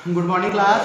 Good morning class.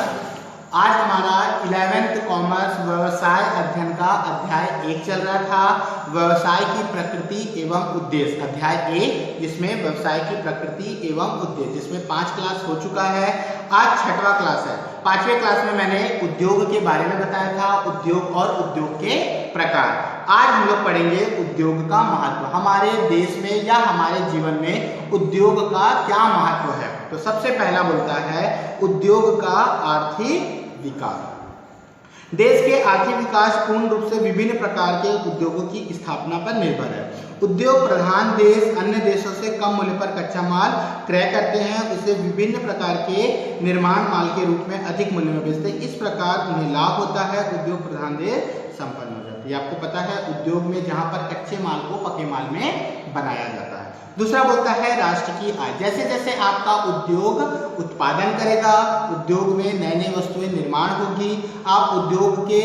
आज हमारा 11th commerce व्यवसाय अध्ययन का अध्याय 1 चल रहा था। व्यवसाय की प्रकृति एवं उद्देश्य अध्याय 1, जिसमें व्यवसाय की प्रकृति एवं उद्देश्य, जिसमें 5 क्लास हो चुका है। आज 6वां क्लास है। 5वें क्लास में मैंने उद्योग के बारे में बताया था, उद्योग और उद्योग के प्रकार। आज हम लोग पढ़ेंगे उद्योग का महत्व। हमारे देश में या हमारे जीवन में उद्योग का क्या महत्व है। तो सबसे पहला बोलता है उद्योग का आर्थिक विकास। देश के आर्थिक विकास पूर्ण रूप से विभिन्न प्रकार के उद्योगों की स्थापना पर निर्भर है। उद्योग प्रधान देश अन्य देशों से कम मूल्य पर कच्चा माल क्रय करते हैं, उसे विभिन्न प्रकार के निर्माण माल के रूप में अधिक मूल्य में बेचते हैं। इस प्रकार उन्हें लाभ होता है। उद्योग प्रधान देश संपन्न हो जाते हैं। आपको पता है उद्योग में जहां पर कच्चे माल को पके माल में बनाया जाता है। दूसरा बोलता है राष्ट्र की आय। जैसे जैसे आपका उद्योग उत्पादन करेगा, उद्योग में नई नई वस्तुएं निर्माण होगी, आप उद्योग के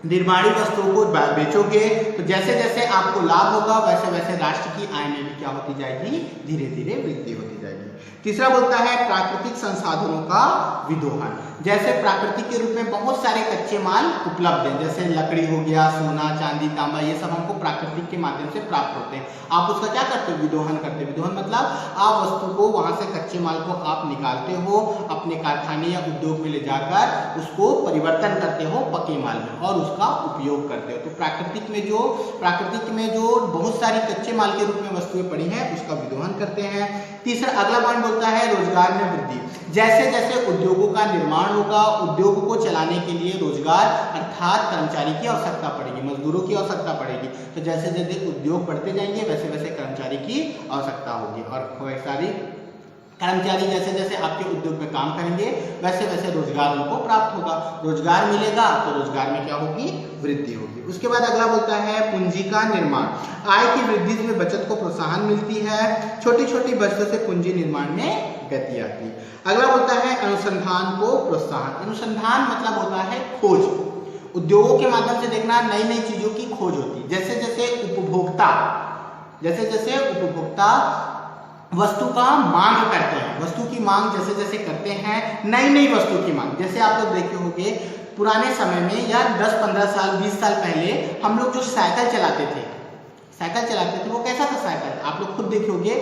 निर्माणी वस्तुओं को बेचोगे, तो जैसे जैसे आपको लाभ होगा वैसे वैसे राष्ट्र की आय में भी क्या होती जाएगी, धीरे धीरे वृद्धि होती जाएगी। तीसरा बोलता है प्राकृतिक संसाधनों का विदोहन। जैसे प्राकृतिक के रूप में बहुत सारे कच्चे माल उपलब्ध हैं, जैसे लकड़ी हो गया, सोना चांदी तांबा, ये सब हमको प्राकृतिक के माध्यम से प्राप्त होते हैं। आप उसका क्या करते हो, विदोहन करते हो। विदोहन मतलब आप वस्तु को वहां से कच्चे माल को आप निकालते हो, अपने कारखाने या उद्योग में ले जाकर उसको परिवर्तन करते हो पके माल में और उसका उपयोग करते हो। तो प्राकृतिक में जो बहुत सारी कच्चे माल के रूप में वस्तुएं पड़ी हैं उसका विदोहन करते हैं। तीसरा अगला पॉइंट बोलता है रोजगार में वृद्धि। जैसे जैसे उद्योगों का निर्माण होगा, उद्योग को चलाने के लिए रोजगार अर्थात कर्मचारी की आवश्यकता पड़ेगी, मजदूरों की आवश्यकता पड़ेगी। तो जैसे जैसे उद्योग बढ़ते जाएंगे वैसे वैसे कर्मचारी की आवश्यकता होगी और सारी कर्मचारी जैसे जैसे आपके उद्योग में काम करेंगे वैसे वैसे रोजगार उनको प्राप्त होगा। रोजगार मिलेगा तो रोजगार में क्या होगी, वृद्धि होगी। उसके बाद अगला बोलता है पूंजी का निर्माण। आय की वृद्धि में बचत को प्रोत्साहन मिलती है, छोटी छोटी बचतों से पूंजी निर्माण में गति आती है। अगला बोलता है अनुसंधान को प्रोत्साहन। अनुसंधान मतलब होता है खोज। उद्योगों के माध्यम से देखना नई नई चीजों की खोज होती है। जैसे जैसे उपभोक्ता वस्तु का मांग करते हैं, वस्तु की मांग जैसे जैसे करते हैं, नई नई वस्तु की मांग। जैसे आप लोग देखे होंगे पुराने समय में या 10-15 साल 20 साल पहले हम लोग जो साइकिल चलाते थे वो कैसा था साइकिल, आप लोग खुद देखे होंगे।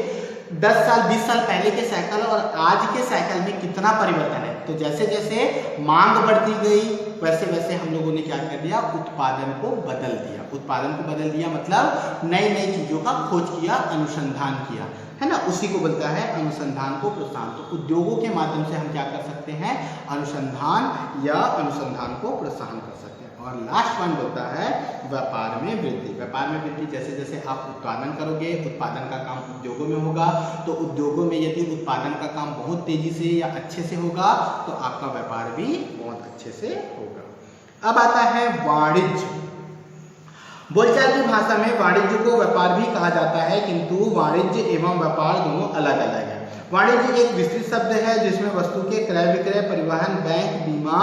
10 साल 20 साल पहले के साइकिल और आज के साइकिल में कितना परिवर्तन है। तो जैसे जैसे मांग बढ़ती गई वैसे वैसे हम लोगों ने क्या कर दिया, उत्पादन को बदल दिया मतलब नई नई चीजों का खोज किया, अनुसंधान किया, है ना। उसी को बोलता है अनुसंधान को प्रोत्साहन। तो उद्योगों के माध्यम से हम क्या कर सकते हैं, अनुसंधान को प्रोत्साहन कर सकते हैं। और लास्ट वन बोलता है व्यापार में वृद्धि। जैसे जैसे आप उत्पादन करोगे, उत्पादन का काम उद्योगों में होगा, तो उद्योगों में यदि उत्पादन का काम बहुत तेजी से या अच्छे से होगा तो आपका व्यापार भी बहुत अच्छे से होगा। अब आता है वाणिज्य। बोलचाल की भाषा में वाणिज्य को व्यापार भी कहा जाता है, किंतु वाणिज्य एवं व्यापार दोनों अलग अलग है। वाणिज्य एक विस्तृत शब्द है जिसमें वस्तु के क्रय विक्रय, परिवहन, बैंक, बीमा,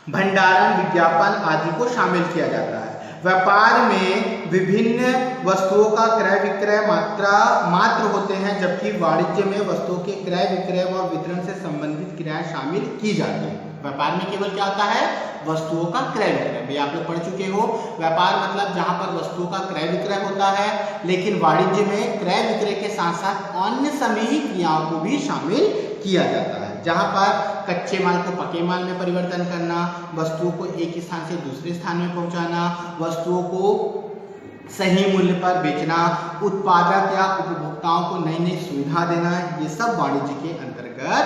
भंडारण, विज्ञापन आदि को शामिल किया जाता है। व्यापार में विभिन्न वस्तुओं का क्रय विक्रय मात्र होते हैं, जबकि वाणिज्य में वस्तुओं के क्रय विक्रय व वितरण से संबंधित क्रियाएं शामिल की जाती हैं। व्यापार में केवल क्या होता है, वस्तुओं का क्रय विक्रय। भाई आप लोग पढ़ चुके हो, व्यापार मतलब जहां पर वस्तुओं का क्रय विक्रय होता है, लेकिन वाणिज्य में क्रय विक्रय के साथ साथ अन्य सभी क्रियाओं को भी शामिल किया जाता है, जहां पर कच्चे माल को पके माल में परिवर्तन करना, वस्तुओं को एक स्थान से दूसरे स्थान में पहुंचाना, वस्तुओं को सही मूल्य पर बेचना, उत्पादक या उपभोक्ताओं को नई नई सुविधा देना, ये सब वाणिज्य के अंतर्गत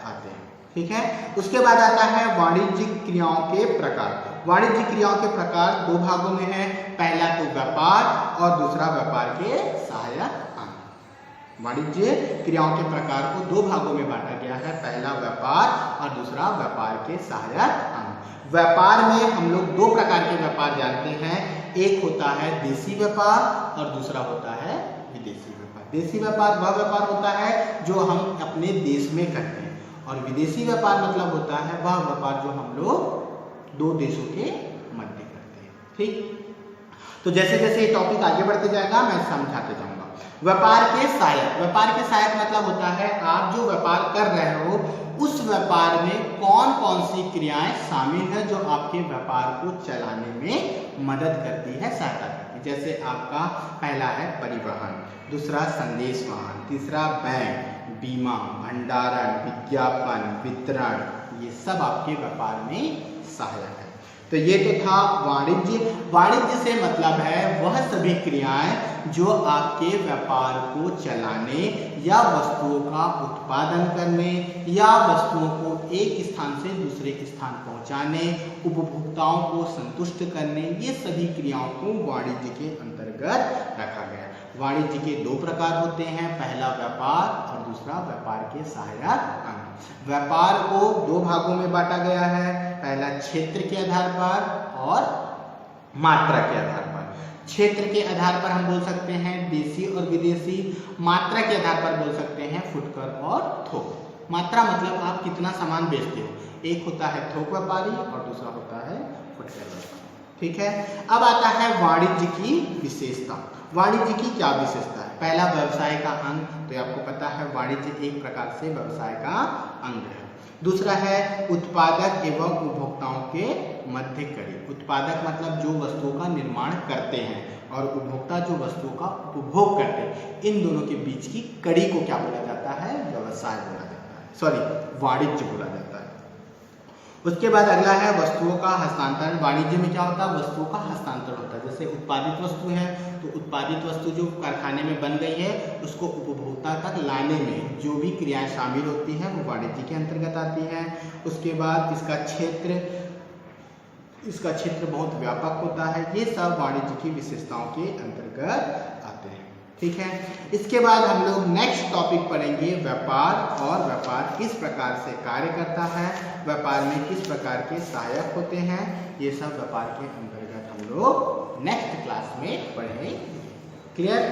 आते हैं। ठीक है। उसके बाद आता है वाणिज्यिक क्रियाओं के प्रकार। वाणिज्यिक क्रियाओं के प्रकार 2 भागों में है। पहला तो व्यापार और दूसरा व्यापार के सहायक अंग। वाणिज्य क्रियाओं के प्रकार को 2 भागों में बांटा गया है, पहला व्यापार और दूसरा व्यापार के सहायक अंग। व्यापार में हम लोग 2 प्रकार के व्यापार जानते हैं, एक होता है देशी व्यापार और दूसरा होता है विदेशी व्यापार। देशी व्यापार वह व्यापार होता है जो हम अपने देश में करते हैं, और विदेशी व्यापार मतलब होता है वह व्यापार जो हम लोग 2 देशों के मध्य करते हैं। ठीक। तो जैसे जैसे ये टॉपिक आगे बढ़ते जाएगा मैं समझाते जाऊंगा। व्यापार के सहायक, व्यापार के सहायक मतलब होता है आप जो व्यापार कर रहे हो उस व्यापार में कौन कौन सी क्रियाएं शामिल है जो आपके व्यापार को चलाने में मदद करती है, सहायता करती है। जैसे आपका पहला है परिवहन, दूसरा संदेश वाहन, तीसरा बैंक, बीमा, भंडारण, विज्ञापन, वितरण, ये सब आपके व्यापार में सहायक है। तो ये तो था वाणिज्य। वाणिज्य से मतलब है वह सभी क्रियाएं जो आपके व्यापार को चलाने या वस्तुओं का उत्पादन करने या वस्तुओं को एक स्थान से दूसरे स्थान पहुंचाने, उपभोक्ताओं को संतुष्ट करने, ये सभी क्रियाओं को वाणिज्य के अंतर्गत रखा गया। वाणिज्य के दो प्रकार होते हैं, पहला व्यापार और दूसरा व्यापार के सहायक अंग। व्यापार को दो भागों में बांटा गया है, पहला क्षेत्र के आधार पर और मात्रा के आधार पर। क्षेत्र के आधार पर हम बोल सकते हैं देशी और विदेशी, मात्रा के आधार पर बोल सकते हैं फुटकर और थोक। मात्रा मतलब आप कितना सामान बेचते हो, एक होता है थोक व्यापारी और दूसरा होता है फुटकर व्यापारी। ठीक है, अब आता है वाणिज्य की विशेषता। वाणिज्य की क्या विशेषता है? पहला व्यवसाय का अंग, तो आपको पता है वाणिज्य एक प्रकार से व्यवसाय का अंग है। दूसरा है उत्पादक एवं उपभोक्ताओं के मध्य कड़ी। उत्पादक मतलब जो वस्तुओं का निर्माण करते हैं और उपभोक्ता जो वस्तुओं का उपभोग करते हैं, इन दोनों के बीच की कड़ी को क्या बोला जाता है? व्यवसाय बोला जाता है, सॉरी वाणिज्य बोला जाता है। उसके बाद अगला है वस्तुओं का हस्तांतरण। वाणिज्य में क्या होता है? वस्तुओं का हस्तांतरण होता है। जैसे उत्पादित वस्तु है तो उत्पादित वस्तु जो कारखाने में बन गई है उसको उपभोक्ता तक लाने में जो भी क्रियाएं शामिल होती हैं वो वाणिज्य के अंतर्गत आती हैं। उसके बाद इसका क्षेत्र बहुत व्यापक होता है। ये सब वाणिज्य की विशेषताओं के अंतर्गत आते हैं। ठीक है, इसके बाद हम लोग नेक्स्ट टॉपिक पढ़ेंगे व्यापार, और व्यापार किस प्रकार से कार्य करता है, व्यापार में किस प्रकार के सहायक होते हैं, ये सब व्यापार के अंतर्गत हम लोग नेक्स्ट क्लास में पढ़ेंगे। क्लियर?